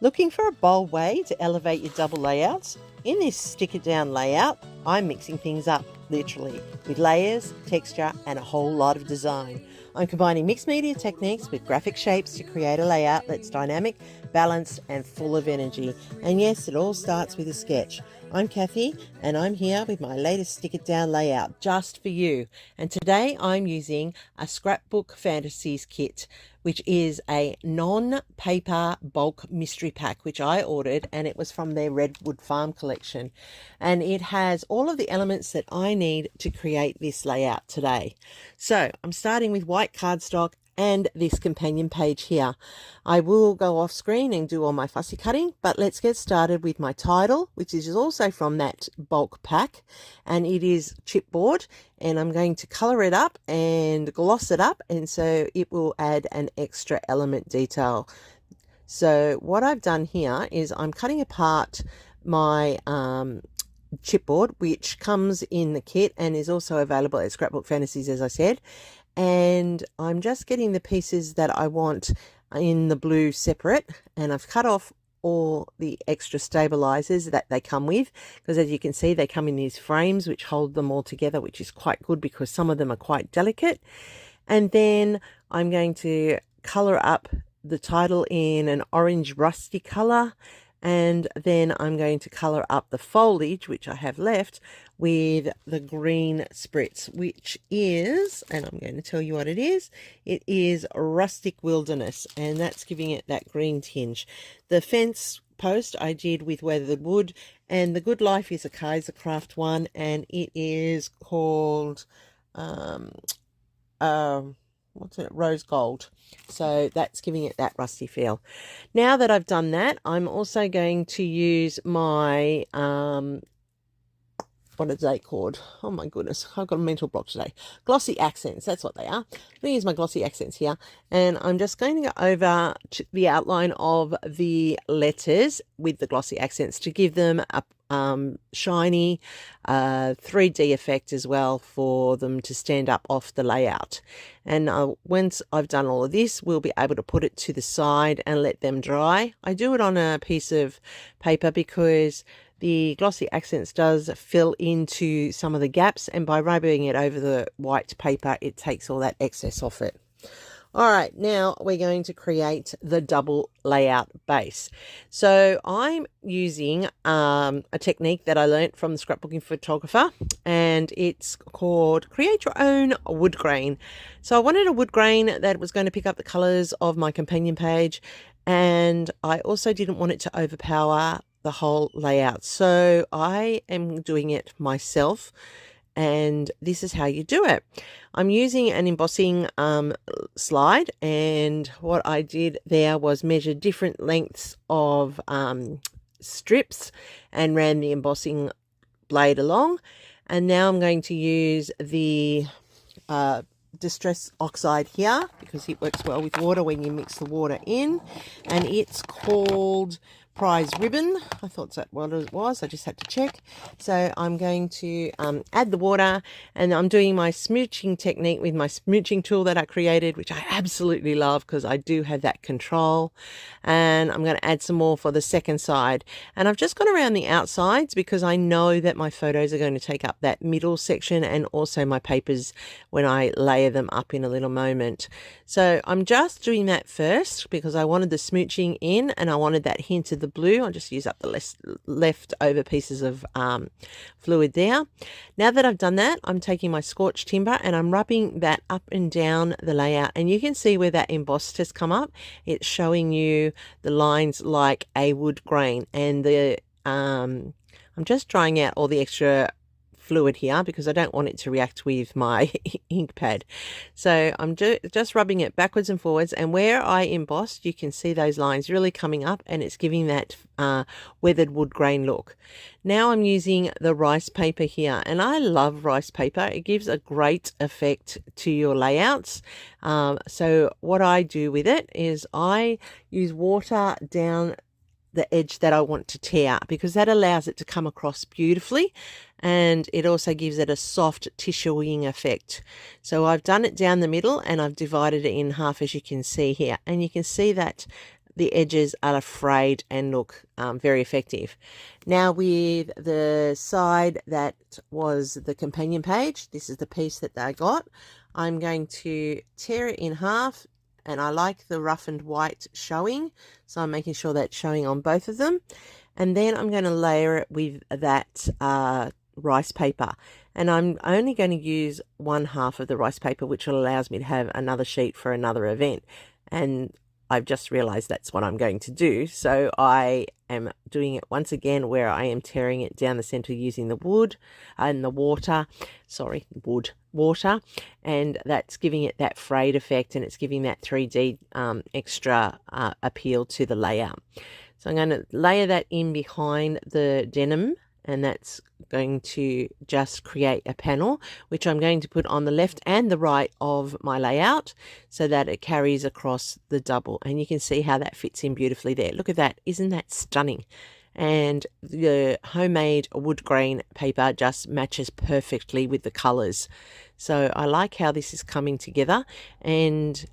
Looking for a bold way to elevate your double layouts? In this stick it down layout, I'm mixing things up, literally, with layers, texture, and a whole lot of design. I'm combining mixed media techniques with graphic shapes to create a layout that's dynamic, balanced, and full of energy. And yes, it all starts with a sketch. I'm Kathy, and I'm here with my latest stick it down layout just for you. And today I'm using a Scrapbook Fantasies kit, which is a non-paper bulk mystery pack, which I ordered, and it was from their Redwood Farm collection. And it has all of the elements that I need to create this layout today. So I'm starting with white cardstock and this companion page here. I will go off screen and do all my fussy cutting, but let's get started with my title, which is also from that bulk pack, and it is chipboard, and I'm going to color it up and gloss it up, and so it will add an extra element detail. So what I've done here is I'm cutting apart my chipboard, which comes in the kit and is also available at Scrapbook Fantasies, as I said. And I'm just getting the pieces that I want in the blue separate, and I've cut off all the extra stabilizers that they come with, because as you can see they come in these frames which hold them all together, which is quite good because some of them are quite delicate. And then I'm going to color up the title in an orange rusty color, and then I'm going to color up the foliage, which I have left, with the green spritz, which is, and I'm going to tell you what it is Rustic Wilderness, and that's giving it that green tinge. The fence post I did with weathered wood, and the Good Life is a Kaisercraft one, and it is called what's it, rose gold. So that's giving it that rusty feel. Now that I've done that, I'm also going to use my what are they called? Oh my goodness, I've got a mental block today. Glossy accents, that's what they are. I'm going to use my glossy accents here, and I'm just going to go over to the outline of the letters with the glossy accents to give them a shiny 3D effect as well, for them to stand up off the layout. And once I've done all of this, we'll be able to put it to the side and let them dry. I do it on a piece of paper because the glossy accents does fill into some of the gaps, and by rubbing it over the white paper, it takes all that excess off it. All right, now we're going to create the double layout base. So I'm using a technique that I learned from the scrapbooking photographer, and it's called Create Your Own Wood Grain. So I wanted a wood grain that was going to pick up the colors of my companion page, and I also didn't want it to overpower the whole layout. So I am doing it myself, and this is how you do it. I'm using an embossing slide, and what I did there was measure different lengths of strips and ran the embossing blade along. And now I'm going to use the distress oxide here because it works well with water when you mix the water in, and it's called Prize Ribbon. I thought that's what it was. I just had to check. So I'm going to add the water, and I'm doing my smooching technique with my smooching tool that I created, which I absolutely love because I do have that control. And I'm going to add some more for the second side. And I've just gone around the outsides because I know that my photos are going to take up that middle section, and also my papers when I layer them up in a little moment. So I'm just doing that first because I wanted the smooching in, and I wanted that hint of the blue. I'll just use up the leftover pieces of fluid there. Now that I've done that, I'm taking my scorched timber and I'm rubbing that up and down the layout, and you can see where that embossed has come up. It's showing you the lines like a wood grain, and the I'm just drying out all the extra fluid here because I don't want it to react with my ink pad. So I'm just rubbing it backwards and forwards, and where I embossed, you can see those lines really coming up, and it's giving that weathered wood grain look. Now I'm using the rice paper here, and I love rice paper. It gives a great effect to your layouts. So what I do with it is I use water down the edge that I want to tear, because that allows it to come across beautifully, and it also gives it a soft tissuing effect. So I've done it down the middle, and I've divided it in half, as you can see here, and you can see that the edges are frayed and look very effective. Now with the side that was the companion page, this is the piece that I got. I'm going to tear it in half, and I like the roughened white showing, so I'm making sure that's showing on both of them. And then I'm going to layer it with that rice paper, and I'm only going to use 1/2 of the rice paper, which allows me to have another sheet for another event. And I've just realized that's what I'm going to do, so I am doing it once again where I am tearing it down the center using the wood and the water, water, and that's giving it that frayed effect, and it's giving that 3D extra appeal to the layout. So I'm going to layer that in behind the denim, and that's going to just create a panel, which I'm going to put on the left and the right of my layout so that it carries across the double. And you can see how that fits in beautifully there. Look at that. Isn't that stunning? And the homemade wood grain paper just matches perfectly with the colors. So I like how this is coming together, and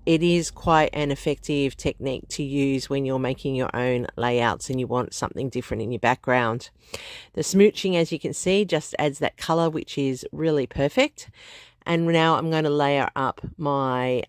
it is quite an effective technique to use when you're making your own layouts and you want something different in your background. The smooching, as you can see, just adds that color, which is really perfect. And now I'm going to layer up my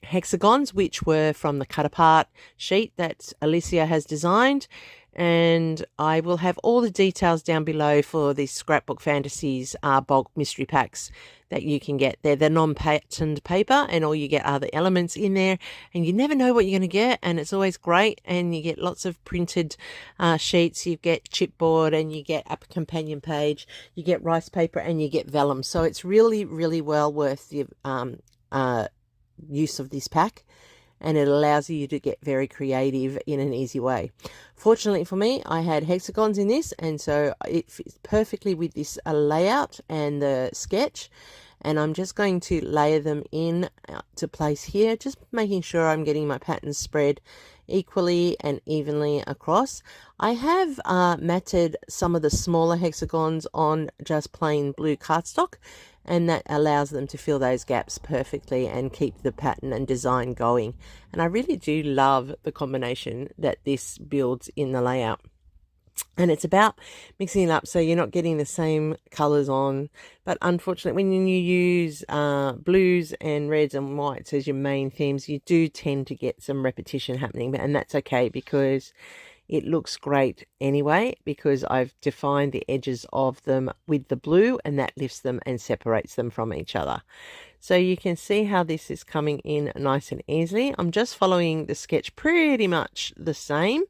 hexagons, which were from the cut apart sheet that Alicia has designed. And I will have all the details down below for the Scrapbook Fantasies bulk mystery packs that you can get. They're the non-patterned paper, and all you get are the elements in there, and you never know what you're going to get, and it's always great. And you get lots of printed sheets. You get chipboard, and you get a companion page, you get rice paper, and you get vellum. So it's really, really well worth the use of this pack, and it allows you to get very creative in an easy way. Fortunately for me, I had hexagons in this, and so it fits perfectly with this layout and the sketch. And I'm just going to layer them in to place here, just making sure I'm getting my patterns spread equally and evenly across. I have matted some of the smaller hexagons on just plain blue cardstock, and that allows them to fill those gaps perfectly and keep the pattern and design going. And I really do love the combination that this builds in the layout. And it's about mixing it up so you're not getting the same colors on. But unfortunately, when you use blues and reds and whites as your main themes, you do tend to get some repetition happening. And that's okay, because it looks great anyway, because I've defined the edges of them with the blue, and that lifts them and separates them from each other. So you can see how this is coming in nice and easily. I'm just following the sketch pretty much the same,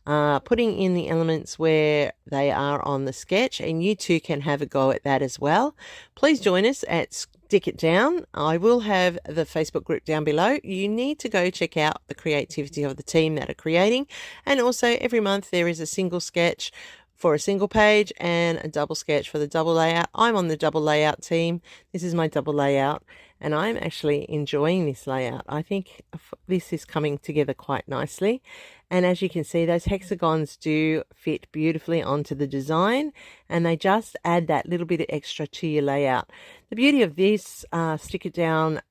putting in the elements where they are on the sketch, and you too can have a go at that as well. Please join us at Stick It Down. I will have the Facebook group down below. You need to go check out the creativity of the team that are creating, and also every month there is a single sketch for a single page and a double sketch for the double layout. I'm on the double layout team. This is my double layout, and I'm actually enjoying this layout. I think this is coming together quite nicely. And as you can see, those hexagons do fit beautifully onto the design, and they just add that little bit of extra to your layout. The beauty of this Stick It Down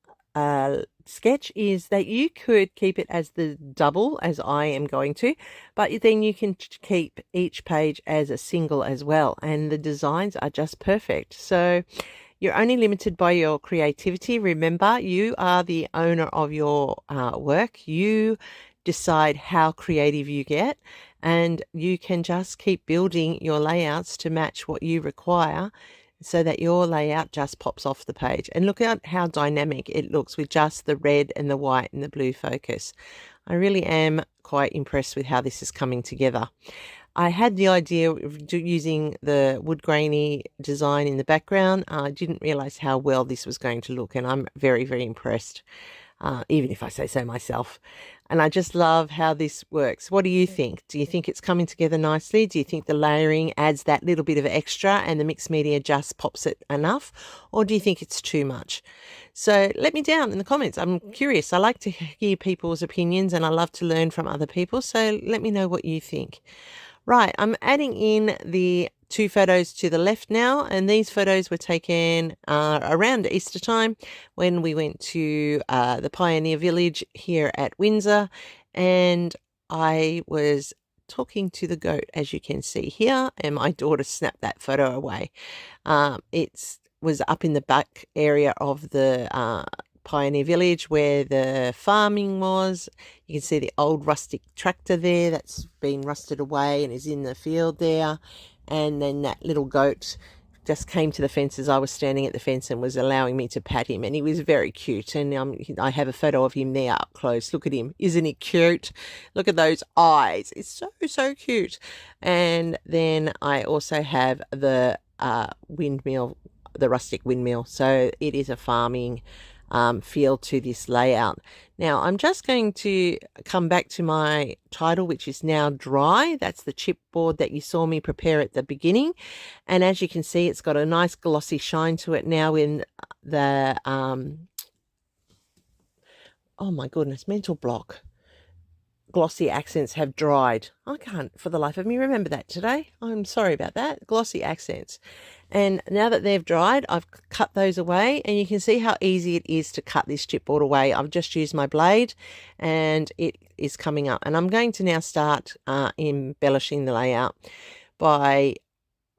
sketch is that you could keep it as the double, as I am going to, but then you can keep each page as a single as well, and the designs are just perfect. So you're only limited by your creativity. Remember, you are the owner of your work. You decide how creative you get, and you can just keep building your layouts to match what you require, so that your layout just pops off the page. And look at how dynamic it looks with just the red and the white and the blue focus. I really am quite impressed with how this is coming together. I had the idea of using the wood grainy design in the background. I didn't realize how well this was going to look, and I'm very, very impressed, even if I say so myself. And I just love how this works. What do you think? Do you think it's coming together nicely? Do you think the layering adds that little bit of extra and the mixed media just pops it enough? Or do you think it's too much? So let me down in the comments. I'm curious. I like to hear people's opinions, and I love to learn from other people. So let me know what you think. Right, I'm adding in the 2 photos to the left now, and these photos were taken around Easter time when we went to the Pioneer Village here at Windsor, and I was talking to the goat, as you can see here, and my daughter snapped that photo away. It was up in the back area of the Pioneer Village where the farming was. You can see the old rustic tractor there that's been rusted away and is in the field there. And then that little goat just came to the fence as I was standing at the fence and was allowing me to pat him, and he was very cute. And I have a photo of him there up close. Look at him. Isn't he cute? Look at those eyes. It's so cute. And then I also have the windmill, the rustic windmill. So it is a farming feel to this layout. Now I'm just going to come back to my title, which is now dry. That's the chipboard that you saw me prepare at the beginning. And as you can see, it's got a nice glossy shine to it now in the, oh my goodness, mental block. Glossy accents have dried. I can't for the life of me remember that today. I'm sorry about that. Glossy accents. And now that they've dried, I've cut those away, and you can see how easy it is to cut this chipboard away. I've just used my blade and it is coming up. And I'm going to now start embellishing the layout by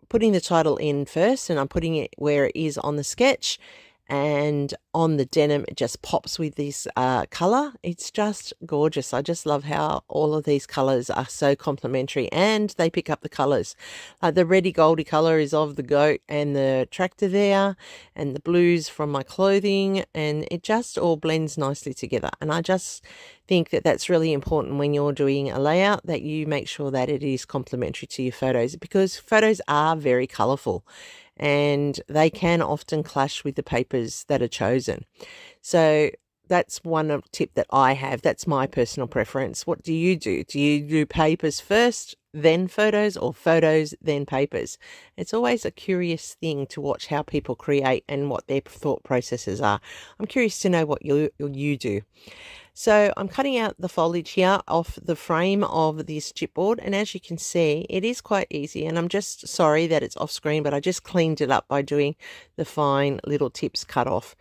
putting the title in first, and I'm putting it where it is on the sketch. And on the denim, it just pops with this color. It's just gorgeous. I just love how all of these colors are so complementary, and they pick up the colors. The reddy goldy color is of the goat and the tractor there, and the blues from my clothing, and it just all blends nicely together. And I just think that that's really important when you're doing a layout, that you make sure that it is complementary to your photos, because photos are very colorful and they can often clash with the papers that are chosen. So that's one tip that I have. That's my personal preference. What do you do? Do you do papers first, then photos, or photos, then papers? It's always a curious thing to watch how people create and what their thought processes are. I'm curious to know what you do. So I'm cutting out the foliage here off the frame of this chipboard, and as you can see, it is quite easy, and I'm just sorry that it's off screen, but I just cleaned it up by doing the fine little tips cut off.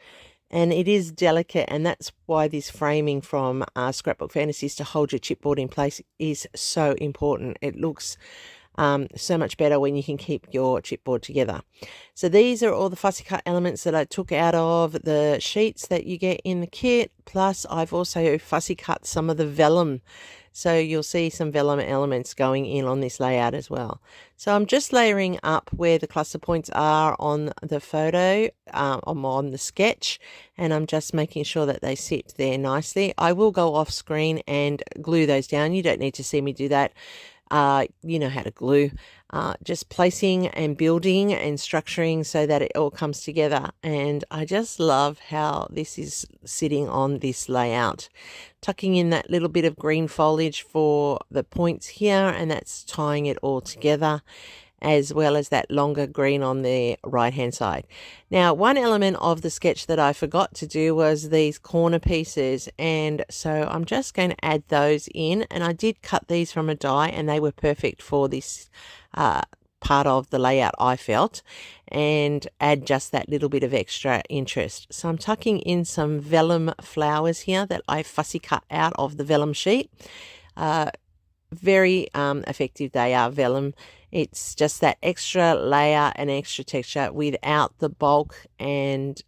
And it is delicate, and that's why this framing from Scrapbook Fantasies to hold your chipboard in place is so important. It looks so much better when you can keep your chipboard together. So these are all the fussy cut elements that I took out of the sheets that you get in the kit. Plus I've also fussy cut some of the vellum. So you'll see some vellum elements going in on this layout as well. So I'm just layering up where the cluster points are on the photo, on the sketch, and I'm just making sure that they sit there nicely. I will go off screen and glue those down. You don't need to see me do that. You know how to glue, just placing and building and structuring so that it all comes together. And I just love how this is sitting on this layout, tucking in that little bit of green foliage for the points here, and that's tying it all together, as well as that longer green on the right hand side. Now, one element of the sketch that I forgot to do was these corner pieces, and so I'm just going to add those in, and I did cut these from a die, and they were perfect for this part of the layout, I felt, and add just that little bit of extra interest. So I'm tucking in some vellum flowers here that I fussy cut out of the vellum sheet. Very effective they are, vellum. It's just that extra layer and extra texture without the bulk, and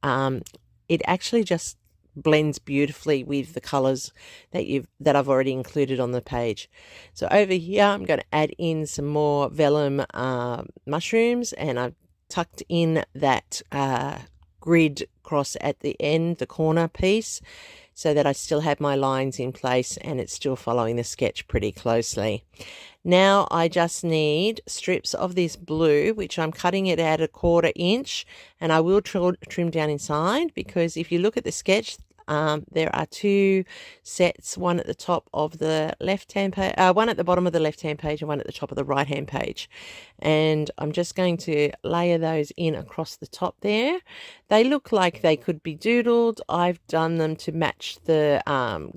it actually just blends beautifully with the colors that I've already included on the page. So over here I'm going to add in some more vellum mushrooms, and I've tucked in that grid cross at the end, the corner piece, so that I still have my lines in place and it's still following the sketch pretty closely. Now I just need strips of this blue, which I'm cutting it at 1/4 inch, and I will trim down inside, because if you look at the sketch, there are two sets, one at the top of the left-hand page, one at the bottom of the left-hand page and one at the top of the right-hand page. And I'm just going to layer those in across the top there. They look like they could be doodled. I've done them to match the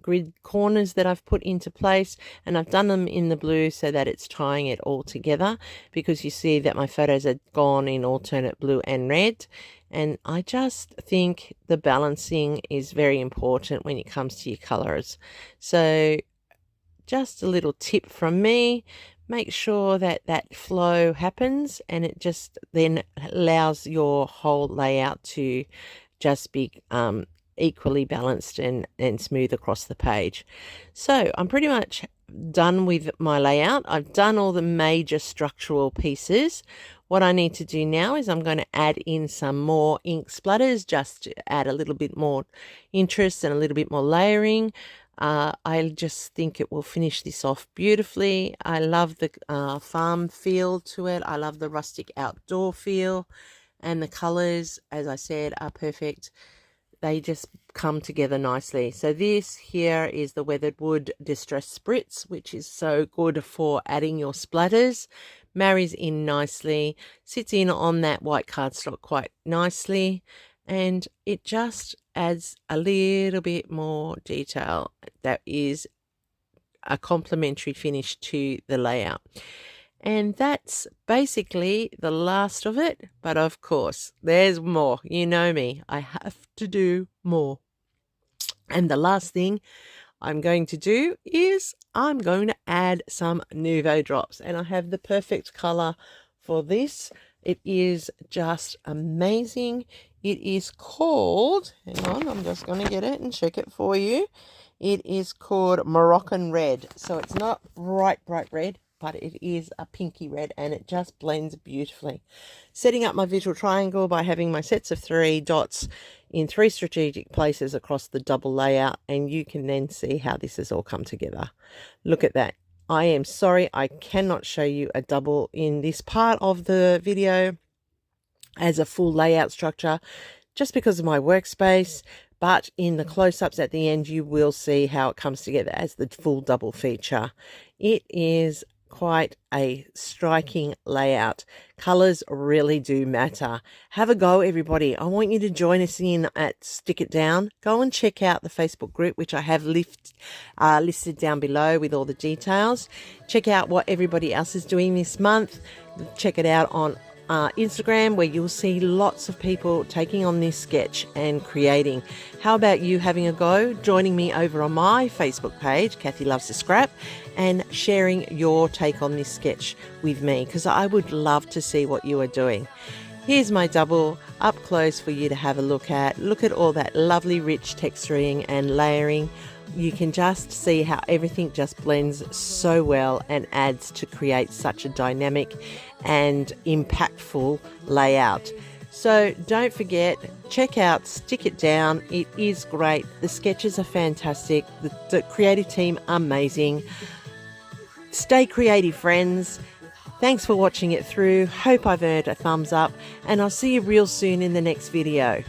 grid corners that I've put into place, and I've done them in the blue so that it's tying it all together, because you see that my photos are gone in alternate blue and red. And I just think the balancing is very important when it comes to your colors. So just a little tip from me, make sure that that flow happens, and it just then allows your whole layout to just be equally balanced and smooth across the page. So I'm pretty much done with my layout. I've done all the major structural pieces. What I need to do now is I'm going to add in some more ink splatters just to add a little bit more interest and a little bit more layering. I just think it will finish this off beautifully. I love the farm feel to it. I love the rustic outdoor feel, and the colors, as I said, are perfect. They just come together nicely. So this here is the weathered wood distress spritz, which is so good for adding your splatters. Marries in nicely, sits in on that white cardstock quite nicely, and it just adds a little bit more detail that is a complementary finish to the layout. And that's basically the last of it, but of course there's more. You know me, I have to do more. And the last thing I'm going to do is I'm going to add some Nuvo drops, and I have the perfect color for this. It is just amazing. It is called, hang on, I'm just going to get it and check it for you. It is called Moroccan Red. So it's not bright red, but it is a pinky red, and it just blends beautifully. Setting up my visual triangle by having my sets of 3 dots in 3 strategic places across the double layout, and you can then see how this has all come together. Look at that. I am sorry I cannot show you a double in this part of the video as a full layout structure just because of my workspace, but in the close-ups at the end you will see how it comes together as the full double feature. It is quite a striking layout. Colors really do matter. Have a go, everybody. I want you to join us in at Stick It Down. Go and check out the Facebook group, which I have listed down below with all the details. Check out what everybody else is doing this month. Check it out on Instagram, where you'll see lots of people taking on this sketch and creating. How about you having a go, joining me over on my Facebook page, Kathy Loves to Scrap, and sharing your take on this sketch with me, because I would love to see what you are doing. Here's my double up close for you to have a look at. Look at all that lovely rich texturing and layering. You can just see how everything just blends so well and adds to create such a dynamic and impactful layout. So don't forget, check out Stick It Down. It is great. The sketches are fantastic. The creative team, amazing. Stay creative, friends. Thanks for watching it through. Hope I've earned a thumbs up, and I'll see you real soon in the next video.